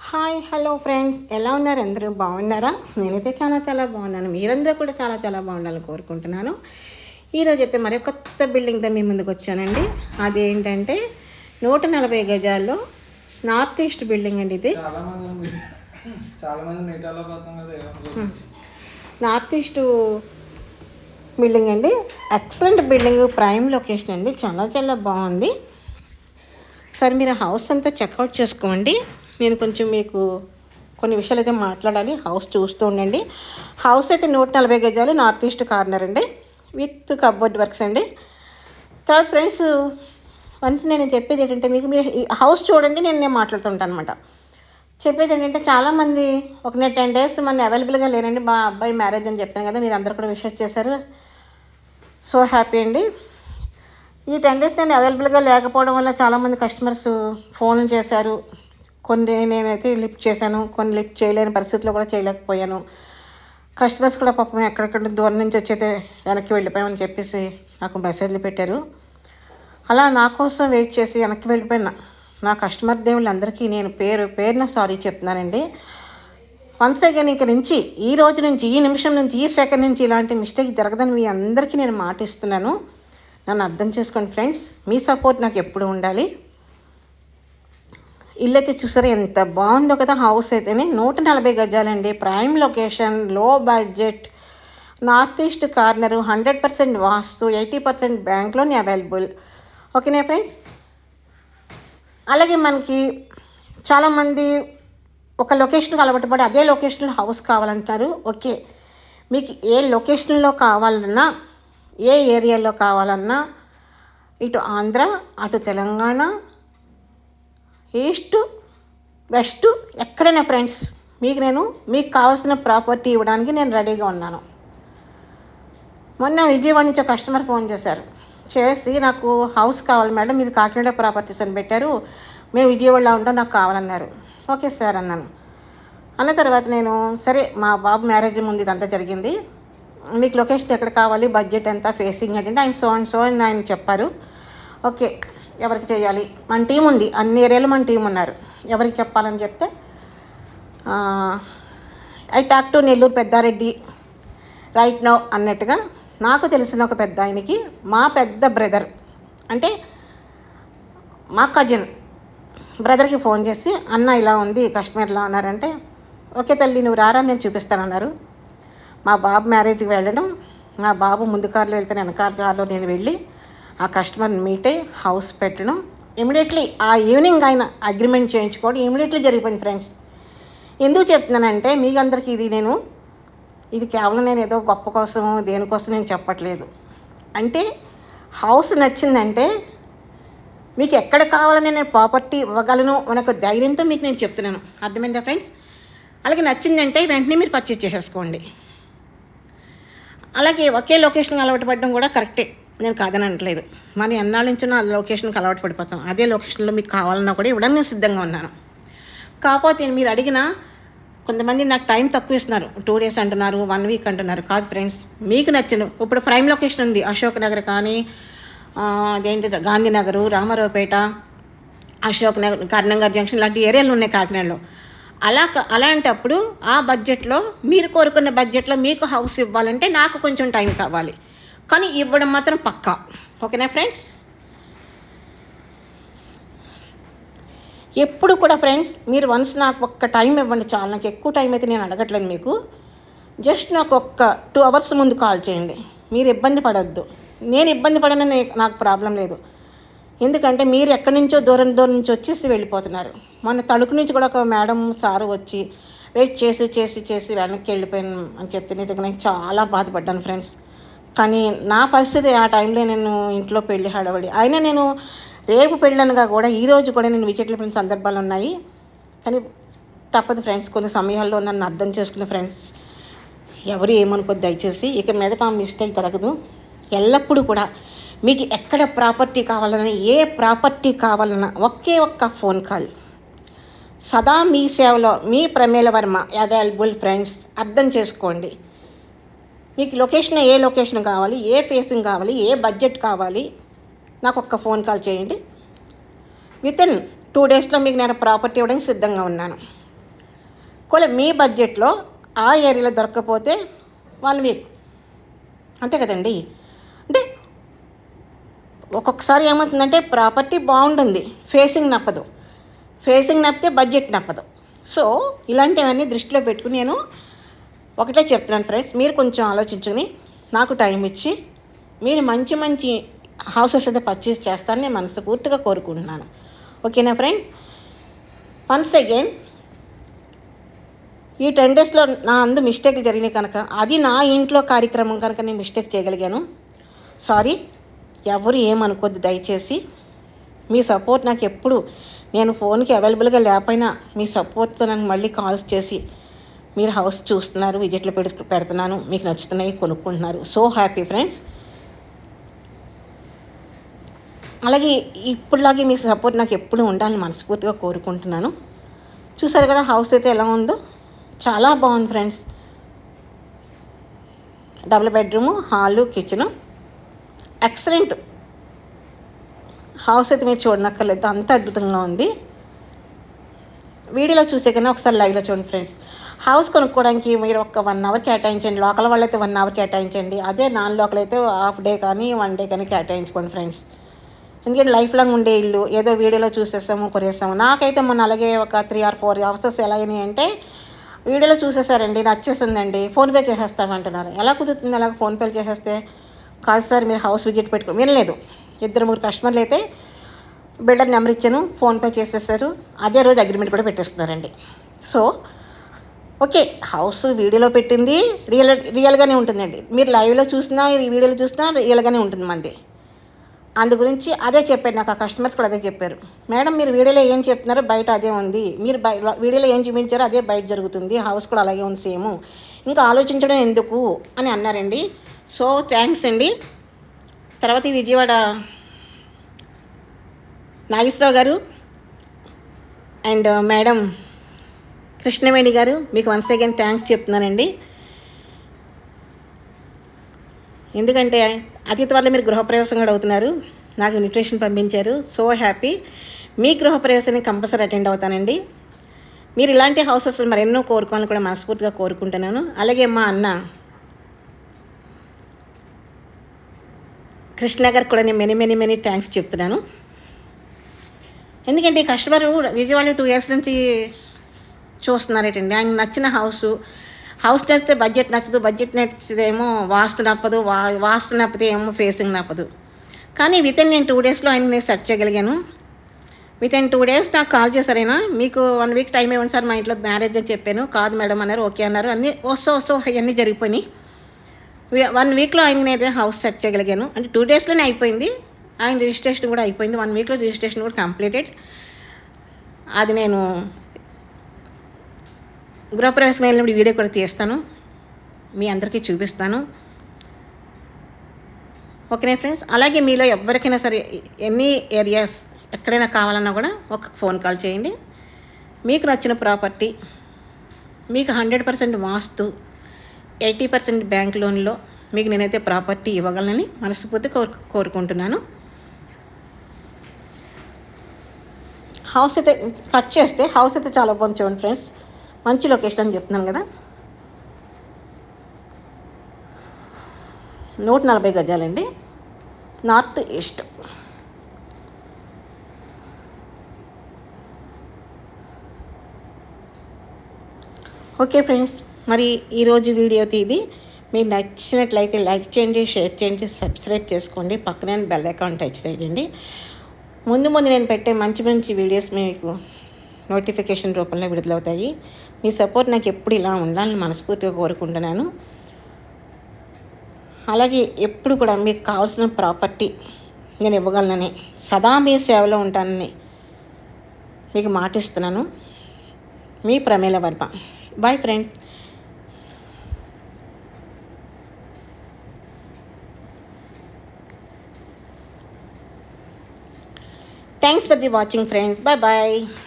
Hi hello friends, ఎలా ఉన్నారు? అందరూ బాగున్నారా? నేనైతే చాలా చాలా బాగున్నాను. మీరందరూ కూడా చాలా చాలా బాగుండాలని కోరుకుంటున్నాను. ఈరోజు అయితే మరి కొత్త బిల్డింగ్తో మీ ముందుకు వచ్చానండి. అదేంటంటే 140 గజాల్లో నార్త్ ఈస్ట్ బిల్డింగ్ అండి. ఇది నార్త్ ఈస్ట్ బిల్డింగ్ అండి. ఎక్సలెంట్ బిల్డింగ్, ప్రైమ్ లొకేషన్ అండి. చాలా చాలా బాగుంది. ఒకసారి మీరు హౌస్ అంతా చెక్అవుట్ చేసుకోండి. నేను కొంచెం మీకు కొన్ని విషయాలు అయితే మాట్లాడాలి. హౌస్ చూస్తూ ఉండండి. హౌస్ అయితే 140 గజాలు, నార్త్ ఈస్ట్ కార్నర్ అండి, విత్ కబోర్డ్ వర్క్స్ అండి. తర్వాత ఫ్రెండ్స్, వన్స్ నేను చెప్పేది ఏంటంటే, మీరు ఈ హౌస్ చూడండి, నేను మాట్లాడుతుంటాను అనమాట. చెప్పేది ఏంటంటే, చాలామంది ఒక 10 days మన అవైలబుల్గా లేరండి. మా అబ్బాయి మ్యారేజ్ అని చెప్పాను కదా, మీరు అందరు కూడా విషెస్ చేశారు. సో హ్యాపీ అండి. ఈ 10 days నేను అవైలబుల్గా లేకపోవడం వల్ల చాలామంది కస్టమర్స్ ఫోన్లు చేశారు. కొన్ని నేనైతే లిఫ్ట్ చేశాను, కొన్ని లిఫ్ట్ చేయలేని పరిస్థితిలో కూడా చేయలేకపోయాను. కస్టమర్స్ కూడా పాపం ఎక్కడెక్కడ దూరం నుంచి వచ్చైతే వెనక్కి వెళ్ళిపోయామని చెప్పేసి నాకు మెసేజ్లు పెట్టారు. అలా నా కోసం వెయిట్ చేసి వెనక్కి వెళ్ళిపోయిన నా కస్టమర్ దేవుళ్ళందరికీ నేను పేరున సారీ చెప్తున్నానండి. వన్స్ అగైన్ ఇక నుంచి, ఈ రోజు నుంచి, ఈ నిమిషం నుంచి, ఈ సెకండ్ నుంచి ఇలాంటి మిస్టేక్ జరగదని మీ అందరికీ నేను మాట ఇస్తున్నాను. నన్ను అర్థం చేసుకోండి ఫ్రెండ్స్. మీ సపోర్ట్ నాకు ఎప్పుడు ఉండాలి. ఇల్లు అయితే చూసారా ఎంత బాగుందో కదా. హౌస్ అయితేనే 140 గజాలండి, ప్రైమ్ లొకేషన్, లో బడ్జెట్, నార్త్ ఈస్ట్ కార్నరు, 100% వాస్తు, 80% బ్యాంక్ లోన్ అవైలబుల్. ఓకేనా ఫ్రెండ్స్? అలాగే మనకి చాలామంది ఒక లొకేషన్కి అలవాటు పడి అదే లొకేషన్లో హౌస్ కావాలంటారు. ఓకే, మీకు ఏ లొకేషన్లో కావాలన్నా, ఏ ఏరియాలో కావాలన్నా, ఇటు ఆంధ్ర, అటు తెలంగాణ, ఈస్ట్, వెస్ట్, ఎక్కడైనా ఫ్రెండ్స్ మీకు కావాల్సిన ప్రాపర్టీ ఇవ్వడానికి నేను రెడీగా ఉన్నాను. మొన్న విజయవాడ నుంచి ఒక కస్టమర్ ఫోన్ చేసి నాకు హౌస్ కావాలి మేడం, ఇది కాకినాడ ప్రాపర్టీస్ అని పెట్టారు, మేము విజయవాడలో ఉంటాం, నాకు కావాలన్నారు. ఓకే సార్ అన్నాను. అన్న తర్వాత నేను సరే, మా బాబు మ్యారేజ్ ముందు ఇదంతా జరిగింది, మీకు లొకేషన్ ఎక్కడ కావాలి, బడ్జెట్ ఎంత, ఫేసింగ్ ఏంటంటే ఆయన సో అని ఆయన చెప్పారు. ఓకే, ఎవరికి చేయాలి, మన టీం ఉంది, అన్ని ఏరియాలో మన టీం ఉన్నారు, ఎవరికి చెప్పాలని చెప్తే I talk to Nellore Peddareddy right now అన్నట్టుగా నాకు తెలిసిన ఒక పెద్ద ఆయనకి, మా పెద్ద బ్రదర్ అంటే మా కజిన్ బ్రదర్కి ఫోన్ చేసి, అన్న ఇలా ఉంది, కస్టమర్ ఇలా ఉన్నారంటే, ఓకే తల్లి నువ్వు రారా నేను చూపిస్తానన్నారు. మా బాబు మ్యారేజ్కి వెళ్ళడం, మా బాబు ముందు కారులో వెళ్తే వెనకాల కారులో నేను వెళ్ళి ఆ కస్టమర్ని మీట్ అయ్యి హౌస్ పెట్టడం, ఇమీడియట్లీ ఆ ఈవినింగ్ ఆయన అగ్రిమెంట్ చేయించుకోవడం ఇమీడియట్లీ జరిగిపోయింది ఫ్రెండ్స్. ఎందుకు చెప్తున్నానంటే, మీకు అందరికీ ఇది కేవలం నేను ఏదో గొప్ప కోసం దేనికోసం నేను చెప్పట్లేదు. అంటే హౌస్ నచ్చిందంటే మీకు ఎక్కడ కావాలని నేను ప్రాపర్టీ ఇవ్వగలను మనకు ధైర్యంతో మీకు నేను చెప్తున్నాను. అర్థమైందా ఫ్రెండ్స్? అలాగే నచ్చిందంటే వెంటనే మీరు పర్చేజ్ చేసేసుకోండి. అలాగే ఒకే లొకేషన్కి అలవాటు పడడం కూడా కరెక్టే, నేను కాదని అనట్లేదు. మరి ఎన్నాళ్ళ నుంచో నా లొకేషన్కి అలవాటు పడిపోతాం. అదే లొకేషన్లో మీకు కావాలన్నా కూడా ఇవ్వడానికి నేను సిద్ధంగా ఉన్నాను. కాకపోతే మీరు అడిగిన కొంతమంది నాకు టైం తక్కువ ఇస్తున్నారు, 2 days అంటున్నారు, 1 week అంటున్నారు. కాదు ఫ్రెండ్స్, మీకు నచ్చిన ఇప్పుడు ప్రైమ్ లొకేషన్ ఉంది, అశోక్ నగర్ కానీ అదేంటి గాంధీనగరు, రామారావుపేట, అశోక్ నగర్, కర్ణంగర్ జంక్షన్ లాంటి ఏరియాలు ఉన్నాయి కాకినాడలో. అలాంటప్పుడు ఆ బడ్జెట్లో, మీరు కోరుకున్న బడ్జెట్లో మీకు హౌస్ ఇవ్వాలంటే నాకు కొంచెం టైం కావాలి, కానీ ఇవ్వడం మాత్రం పక్కా. ఓకేనా ఫ్రెండ్స్? ఎప్పుడు కూడా ఫ్రెండ్స్, మీరు వన్స్ నాకు ఒక్క టైం ఇవ్వండి చాలు. నాకు ఎక్కువ టైం అయితే నేను అడగట్లేదు మీకు. జస్ట్ నాకు ఒక్క 2 hours ముందు కాల్ చేయండి. మీరు ఇబ్బంది పడొద్దు. నేను ఇబ్బంది పడనని నాకు ప్రాబ్లం లేదు. ఎందుకంటే మీరు ఎక్కడి నుంచో దూరం నుంచి వచ్చేసి వెళ్ళిపోతున్నారు. మొన్న తణుకు నుంచి కూడా ఒక మేడం సారు వచ్చి వెయిట్ చేసి వెనక్కి వెళ్ళిపోయాను అని చెప్తే నిజంగా నేను చాలా బాధపడ్డాను ఫ్రెండ్స్. కానీ నా పరిస్థితి ఆ టైంలో నేను ఇంట్లో పెళ్ళి హడవడి అయినా, నేను రేపు పెళ్ళనగా కూడా ఈరోజు కూడా నేను వికెట్లు పడిన సందర్భాలు ఉన్నాయి. కానీ తప్పదు ఫ్రెండ్స్, కొన్ని సమయాల్లో నన్ను అర్థం చేసుకునే ఫ్రెండ్స్ ఎవరు ఏమనుకోద్దు దయచేసి. ఇక మీదట ఆ మిస్టేక్ జరగదు. ఎల్లప్పుడూ కూడా మీకు ఎక్కడ ప్రాపర్టీ కావాలన్నా, ఏ ప్రాపర్టీ కావాలన్నా ఒక్క ఫోన్ కాల్. సదా మీ సేవలో మీ ప్రమేల వర్మ అవైలబుల్ ఫ్రెండ్స్. అర్థం చేసుకోండి. మీకు లొకేషన్, ఏ లొకేషన్ కావాలి, ఏ ఫేసింగ్ కావాలి, ఏ బడ్జెట్ కావాలి, నాకు ఒక్క ఫోన్ కాల్ చేయండి. వితిన్ 2 daysలో మీకు నేను ప్రాపర్టీ ఇవ్వడానికి సిద్ధంగా ఉన్నాను. మీ బడ్జెట్లో ఆ ఏరియాలో దొరకకపోతే 1 వీక్, అంతే కదండి. అంటే ఒక్కొక్కసారి ఏమవుతుందంటే ప్రాపర్టీ బాగుంటుంది, ఫేసింగ్ నప్పితే బడ్జెట్ నప్పదు. సో ఇలాంటివన్నీ దృష్టిలో పెట్టుకుని నేను ఒకటే చెప్తున్నాను ఫ్రెండ్స్, మీరు కొంచెం ఆలోచించుకుని నాకు టైం ఇచ్చి మీరు మంచి మంచి హౌసెస్ అయితే పర్చేస్ చేస్తారని నేను మనస్ఫూర్తిగా కోరుకుంటున్నాను. ఓకేనా ఫ్రెండ్స్? వన్స్ అగైన్ ఈ 10 డేస్లో నా మిస్టేక్లు జరిగినాయి కనుక, అది నా ఇంట్లో కార్యక్రమం కనుక నేను మిస్టేక్ చేయగలిగాను. సారీ, ఎవరు ఏమనుకోద్దు దయచేసి. మీ సపోర్ట్ నాకు ఎప్పుడు, నేను ఫోన్కి అవైలబుల్గా లేకపోయినా మీ సపోర్ట్తో నాకు మళ్ళీ కాల్స్ చేసి మీరు హౌస్ చూస్తున్నారు, విజిట్లు పెడుతున్నాను, మీకు నచ్చుతున్నాయి, కొనుక్కుంటున్నారు. So happy friends. అలాగే ఇప్పుడులాగే మీ సపోర్ట్ నాకు ఎప్పుడు ఉండాలని మనస్ఫూర్తిగా కోరుకుంటున్నాను. చూసారు కదా హౌస్ అయితే ఎలా ఉందో, చాలా బాగుంది friends. Double bedroom, hall, kitchen, excellent house అయితే మీరు చూడనక్కర్లేదు, అంత అద్భుతంగా ఉంది. వీడియోలో చూసే కన్నా ఒకసారి లైవ్లో చూడండి ఫ్రెండ్స్. హౌస్ కొనుక్కోవడానికి మీరు ఒక 1 అవర్ కేటాయించండి. లోకల్ వాళ్ళైతే 1 అవర్ కేటాయించండి. అదే నాన్ లోకల్ అయితే హాఫ్ డే కానీ 1 డే కానీ కేటాయించుకోండి ఫ్రెండ్స్. ఎందుకంటే లైఫ్ లాంగ్ ఉండే ఇల్లు, ఏదో వీడియోలో చూసేసాము కొనేసాము. నాకైతే మొన్న అలాగే ఒక 3 or 4 హౌసెస్ ఎలా అయినాయి అంటే, వీడియోలో చూసేసారండి, నచ్చేసిందండి, ఫోన్పే చేసేస్తామంటున్నారు. ఎలా కుదురుతుంది అలాగ ఫోన్పేలు చేసేస్తే? కాదు సార్, మీరు హౌస్ విజిట్ వినలేదు. 2-3 కస్టమర్లు అయితే బిల్డర్ నెంబర్ ఇచ్చాను, ఫోన్పే చేసేసారు, అదే రోజు అగ్రిమెంట్ కూడా పెట్టేస్తున్నారండి. సో ఓకే, హౌస్ వీడియోలో పెట్టింది రియల్గానే ఉంటుందండి. మీరు లైవ్లో చూసినా, ఈ వీడియోలో చూసినా రియల్గానే ఉంటుంది మంది. అందు గురించి అదే చెప్పారు నాకు, ఆ కస్టమర్స్ కూడా అదే చెప్పారు. మేడం, మీరు వీడియోలో ఏం చెప్తున్నారో బయట అదే ఉంది, మీరు వీడియోలో ఏం చూపించారో అదే బయట జరుగుతుంది, హౌస్ కూడా అలాగే ఉంది సేమ్, ఇంకా ఆలోచించడం ఎందుకు అని అన్నారండి. సో థ్యాంక్స్ అండి. తర్వాత ఈ విజయవాడ నాగేశ్వరరావు గారు అండ్ మేడం కృష్ణవేణి గారు, మీకు వన్స్ అగైన్ థ్యాంక్స్ చెప్తున్నానండి. ఎందుకంటే అతి త్వరలో మీరు గృహప్రవేశం కూడా అవుతున్నారు, నాకు ఇన్విటేషన్ పంపించారు. So happy. మీ గృహప్రవేశానికి కంపల్సరీ అటెండ్ అవుతానండి. మీరు ఇలాంటి హౌసెస్ మరెన్నో కోరుకోవాలని కూడా మనస్ఫూర్తిగా కోరుకుంటున్నాను. అలాగే మా అన్న కృష్ణ గారికి కూడా నేను మెనీ థ్యాంక్స్ చెప్తున్నాను. ఎందుకంటే ఈ కస్టమరు విజయవాడ 2 years నుంచి చూస్తున్నారేటండి. ఆయన నచ్చిన హౌస్ నచ్చితే బడ్జెట్ నచ్చదు, బడ్జెట్ నచ్చితేమో వాస్తు నప్పదు, వాస్తు నప్పితే ఏమో ఫేసింగ్ నప్పదు. కానీ నేను 2 daysలో ఆయన నేను సెర్చ్ చేయగలిగాను. వితిన్ 2 days నాకు కాల్ చేశారైనా, మీకు 1 week టైం ఇవ్వండి సార్, మా ఇంట్లో మ్యారేజ్ అని చెప్పాను. కాదు మేడం అన్నారు, ఓకే అన్నారు, అన్నీ అవన్నీ జరిగిపోయినాయి. 1 weekలో ఆయన నేను హౌస్ సెట్ చేయగలిగాను. అంటే 2 daysలోనే అయిపోయింది. ఆయన రిజిస్ట్రేషన్ కూడా అయిపోయింది. 1 weekలో రిజిస్ట్రేషన్ కూడా కంప్లీటెడ్. అది నేను గృహప్రవేశం వెళ్ళినప్పుడు వీడియో కూడా తీస్తాను, మీ అందరికీ చూపిస్తాను. ఓకేనా ఫ్రెండ్స్? అలాగే మీలో ఎవరికైనా సరే ఎనీ ఏరియాస్ ఎక్కడైనా కావాలన్నా కూడా ఒక ఫోన్ కాల్ చేయండి. మీకు నచ్చిన ప్రాపర్టీ, మీకు 100% వాస్తు, 80% బ్యాంక్ లోన్లో మీకు నేనైతే ప్రాపర్టీ ఇవ్వగలనని మనస్ఫూర్తి కోరుకుంటున్నాను. హౌస్ అయితే కట్ చేస్తే హౌస్ అయితే చాలా బాగుంది చూడండి ఫ్రెండ్స్, మంచి లొకేషన్ అని చెప్తున్నాను కదా. 140 గజాలండి, నార్త్ ఈస్ట్. ఓకే ఫ్రెండ్స్, మరి ఈరోజు వీడియో ఇది మీకు నచ్చినట్లయితే లైక్ చేయండి, షేర్ చేయండి, సబ్స్క్రైబ్ చేసుకోండి, పక్కనే బెల్ ఐకాన్ టచ్ చేయండి. ముందు నేను పెట్టే మంచి వీడియోస్ మీకు నోటిఫికేషన్ రూపంలో విడుదలవుతాయి. మీ సపోర్ట్ నాకు ఎప్పుడు ఇలా ఉండాలని మనస్ఫూర్తిగా కోరుకుంటున్నాను. అలాగే ఎప్పుడు కూడా మీకు కావాల్సిన ప్రాపర్టీ నేను ఇవ్వగలనని, సదా మీ సేవలో ఉంటానని మీకు మాటిస్తున్నాను. మీ Pramila Varma. Bye friends. Thanks for the watching friends. Bye bye.